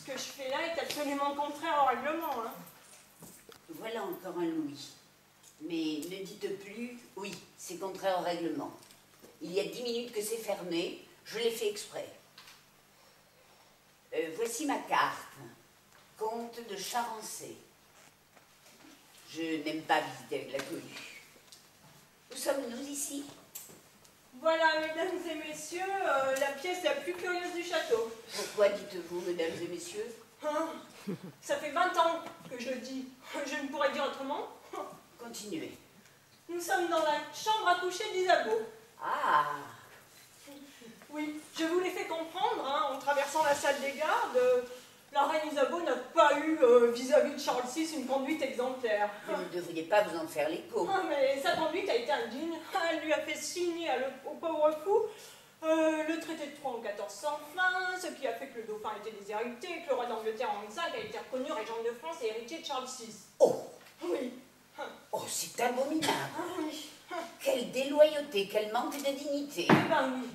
que je fais là est absolument contraire au règlement, hein. Voilà encore un Louis. Mais ne dites plus, oui, c'est contraire au règlement. Il y a 10 minutes que c'est fermé, je l'ai fait exprès. Voici ma carte. Comte de Charancé. Je n'aime pas visiter avec la cohue. Où sommes-nous ici? Voilà, mesdames et messieurs, la pièce la plus curieuse du château. Pourquoi dites-vous, mesdames et messieurs? Hein, ça fait 20 ans que je le dis. Je ne pourrais dire autrement. Continuez. Nous sommes dans la chambre à coucher d'Isabeau. Ah! Oui, je vous l'ai fait comprendre, hein, en traversant la salle des gardes. La reine Isabeau n'a pas eu, vis-à-vis de Charles VI, une conduite exemplaire. Vous ne devriez pas vous en faire l'écho. Ah, mais sa conduite a été indigne. Elle lui a fait signer au pauvre fou le traité de Troyes en 1400 fin, ce qui a fait que le dauphin était déshérité et que le roi d'Angleterre en 25 a été reconnu régent de France et héritier de Charles VI. Oh! Oui. Oh, c'est abominable! Ah oui. Quelle déloyauté, quel manque de dignité! Eh ben oui.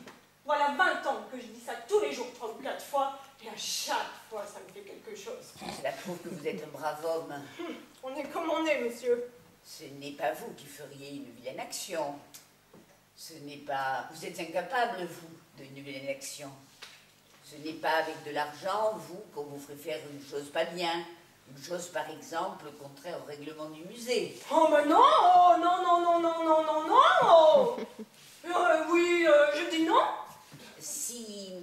Voilà 20 ans que je dis ça tous les jours, 3 ou 4 fois, et à chaque fois ça me fait quelque chose. Cela prouve que vous êtes un brave homme. On est comme on est, monsieur. Ce n'est pas vous qui feriez une vilaine action. Ce n'est pas... Vous êtes incapable, vous, d'une vilaine action. Ce n'est pas avec de l'argent, vous, qu'on vous ferait faire une chose pas bien. Une chose, par exemple, contraire au règlement du musée. Oh, mais non! Oh, non, non, non, non, non, non, non! Oui, je dis non. Si...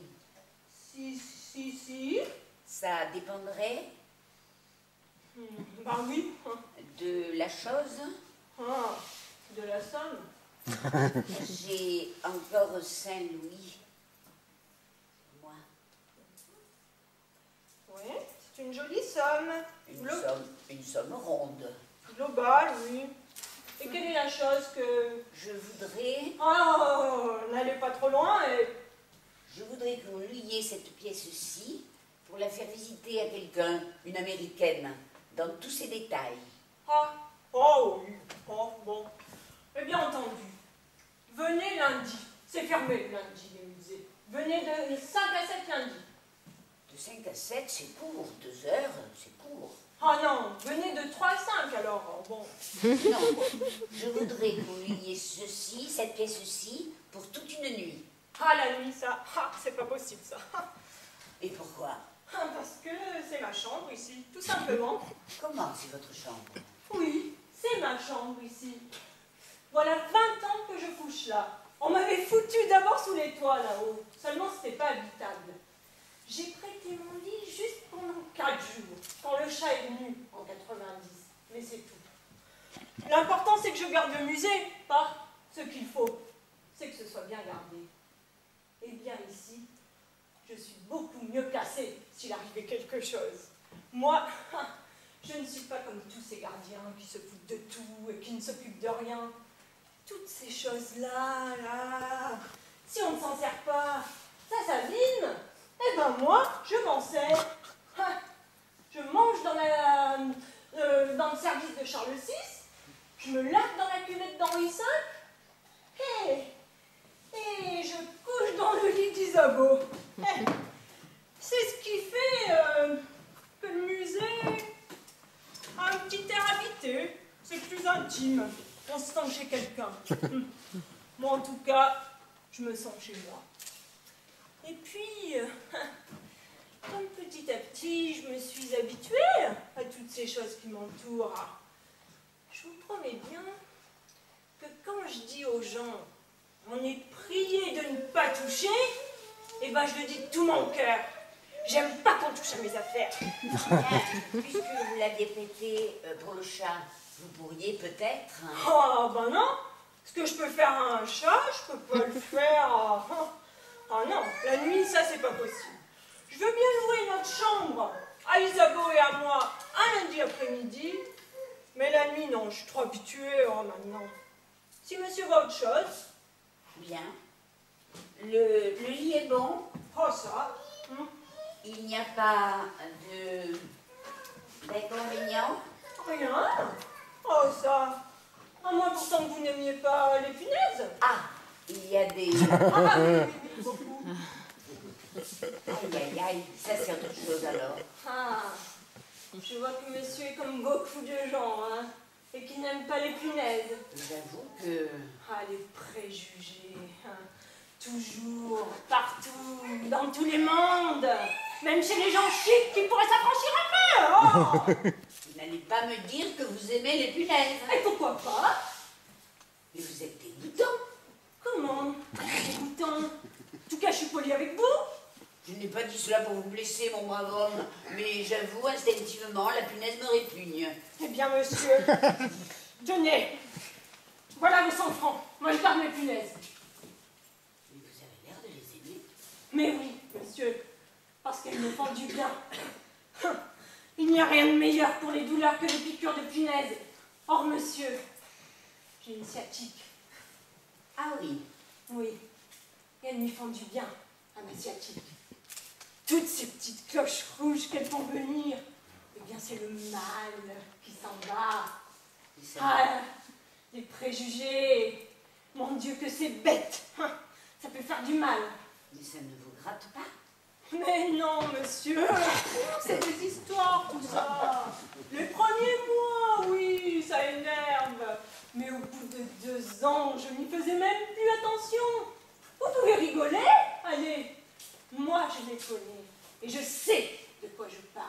Si. Ça dépendrait Ben oui. de la chose. Ah, de la somme. J'ai encore Saint-Louis. Moi. Oui, c'est une jolie somme. Une somme ronde. Globale, oui. Et quelle est la chose que... Je voudrais... Oh, n'allez pas trop loin et... Je voudrais que vous liiez cette pièce-ci pour la faire visiter à quelqu'un, une américaine, dans tous ses détails. Ah, oh oui, oh bon. Eh bien entendu. Venez lundi. C'est fermé lundi, les musées. Venez de 5 à 7 lundi. De 5 à 7, c'est court. 2 heures, c'est court. Ah non, venez de 3 à 5 alors, bon. Non, je voudrais que vous liiez ceci, cette pièce-ci, pour toute une nuit. Ah, la nuit, ça, c'est pas possible, ça. Et pourquoi? Parce que c'est ma chambre ici, tout simplement. Comment c'est votre chambre? Oui, c'est ma chambre ici. Voilà 20 ans que je couche là. On m'avait foutu d'abord sous les toits là-haut. Seulement, c'était pas habitable. J'ai prêté mon lit juste pendant 4 jours, quand le chat est venu en 90. Mais c'est tout. L'important, c'est que je garde le musée, pas ce qu'il faut. C'est que ce soit bien gardé. Eh bien ici, je suis beaucoup mieux placée s'il arrivait quelque chose. Moi, je ne suis pas comme tous ces gardiens qui se foutent de tout et qui ne s'occupent de rien. Toutes ces choses-là, là, si on ne s'en sert pas, ça s'abîme. Eh ben moi, je m'en sers. Je mange dans le service de Charles VI, je me lave dans la cuvette d'Henri V, et je couche dans le lit d'Isabeau. C'est ce qui fait que le musée a un petit air habité. C'est plus intime. On se sent chez quelqu'un. Moi, en tout cas, je me sens chez moi. Et puis, comme petit à petit, je me suis habituée à toutes ces choses qui m'entourent. Je vous promets bien que quand je dis aux gens « on est prié de ne pas toucher », eh ben je le dis de tout mon cœur. J'aime pas qu'on touche à mes affaires. Puisque vous l'avez prêté pour le chat, vous pourriez peut-être... Oh, ben non. Ce que je peux faire à un chat, je peux pas le faire à... Ah non, la nuit, ça, c'est pas possible. Je veux bien louer notre chambre à Isabeau et à moi un lundi après-midi, mais la nuit, non, je suis trop habituée maintenant. Si monsieur veut autre chose... Bien. Le lit est bon? Oh, ça. Il n'y a pas d'inconvénient? Rien. Oh, ça. À moins pourtant que vous n'aimiez pas les punaises. Ah, il y a des... Ah, oui, beaucoup. Aïe, aïe, aïe, ça c'est autre chose alors. Ah, je vois que monsieur est comme beaucoup de gens, hein, et qui n'aiment pas les punaises. J'avoue que... Ah, les préjugés, hein, toujours, partout, dans tous les mondes, même chez les gens chics qui pourraient s'affranchir un peu. Oh. Vous n'allez pas me dire que vous aimez les punaises. Et pourquoi pas? Mais vous êtes dégoûtant. Comment? Dégoûtant. En tout cas, je suis polie avec vous. Je n'ai pas dit cela pour vous blesser, mon brave homme, mais j'avoue, instinctivement, la punaise me répugne. Eh bien, monsieur, tenez, voilà vos 100 francs. Moi, je garde mes punaises. Mais vous avez l'air de les aimer. Mais oui, monsieur, parce qu'elles me font du bien. Il n'y a rien de meilleur pour les douleurs que les piqûres de punaises. Or, monsieur, j'ai une sciatique. Ah oui. Oui, et elles lui font du bien à ma sciatique. Toutes ces petites cloches rouges qu'elles font venir, eh bien, c'est le mal qui s'en va. Ah, les préjugés. Mon Dieu, que c'est bête. Ça peut faire du mal. Mais ça ne vous gratte pas? Mais non, monsieur, c'est des histoires, tout ça. Les premiers mois, oui, ça énerve. Mais au bout de 2 ans, je n'y faisais même plus attention. Vous pouvez rigoler? Allez, moi, je les connais. Et je sais de quoi je parle.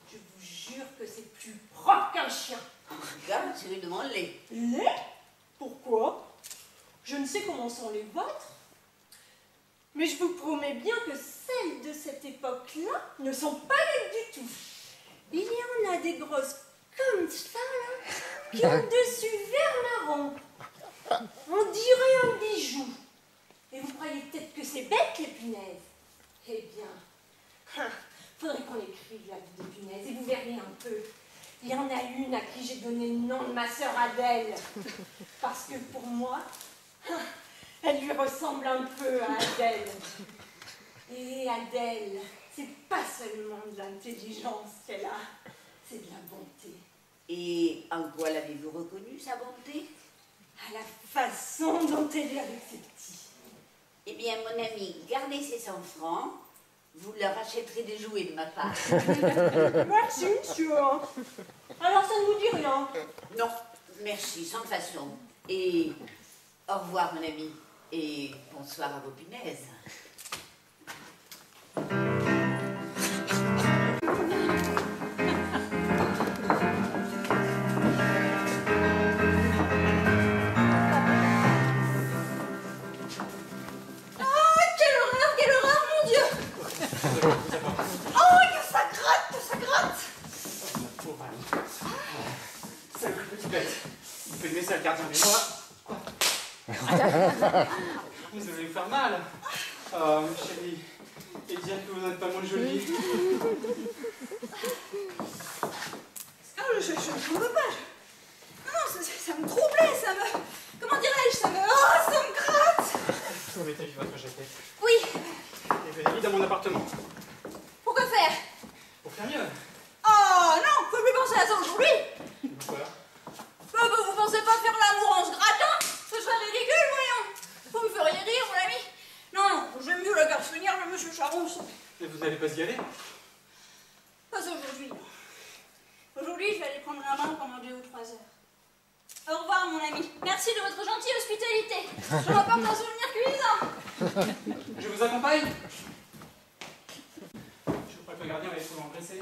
Je vous jure que c'est plus propre qu'un chien. Regarde, c'est rudement laid. Laid? Pourquoi? Je ne sais comment sont les vôtres. Mais je vous promets bien que celles de cette époque-là ne sont pas laides du tout. Il y en a des grosses comme ça, là, qui ont le dessus vert marron. On dirait un bijou. Et vous croyez peut-être que c'est bête, les punaises? Eh bien, faudrait qu'on écrive la vie des punaises et vous verriez un peu. Il y en a une à qui j'ai donné le nom de ma sœur Adèle. Parce que pour moi, elle lui ressemble un peu à Adèle. Et Adèle, c'est pas seulement de l'intelligence qu'elle a, c'est de la bonté. Et en quoi l'avez-vous reconnue, sa bonté? À la façon dont elle est avec ses petits. Eh bien, mon ami, gardez ces 100 francs. Vous leur achèterez des jouets de ma part. Merci, monsieur. Alors, ça ne vous dit rien? Non, merci, sans façon. Et au revoir, mon ami. Et bonsoir à vos punaises. Le gardien, mais moi... Quoi? Vous allez vous faire mal. Oh, chérie. Et dire que vous n'êtes pas moins jolie. Ah, je ne veux pas. Non, ça me troublait, ça me... Comment dirais-je? Ça me gratte. Vous mettez votre jaquette. Oui. Et venez vite dans mon appartement. Pourquoi faire? Pour faire mieux. Oh non, faut plus penser à ça aujourd'hui. Pourquoi? Vous pensez pas faire l'amour en se grattant? Ce serait ridicule, voyons. Vous me feriez rire, mon ami. Non, j'aime mieux la garçonnière de monsieur Charousse. Et vous n'allez pas y aller? Pas aujourd'hui, non. Aujourd'hui, je vais aller prendre la main pendant 2 ou 3 heures. Au revoir, mon ami. Merci de votre gentille hospitalité. Je m'apporte un souvenir cuisant. Je vous accompagne? Je crois que le gardien va être souvent pressé.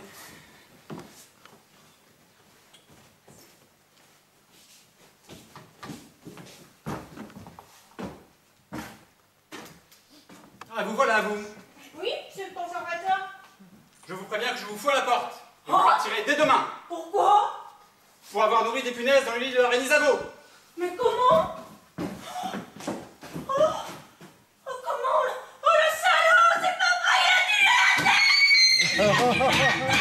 Ah, vous voilà, vous. Oui, monsieur le conservateur. Je vous préviens que je vous fous à la porte. Et vous partirez dès demain. Pourquoi? Pour avoir nourri des punaises dans le lit de la reine Isabeau. Mais comment? Oh, comment? Oh, le salaud! C'est pas vrai, il a dit la tête.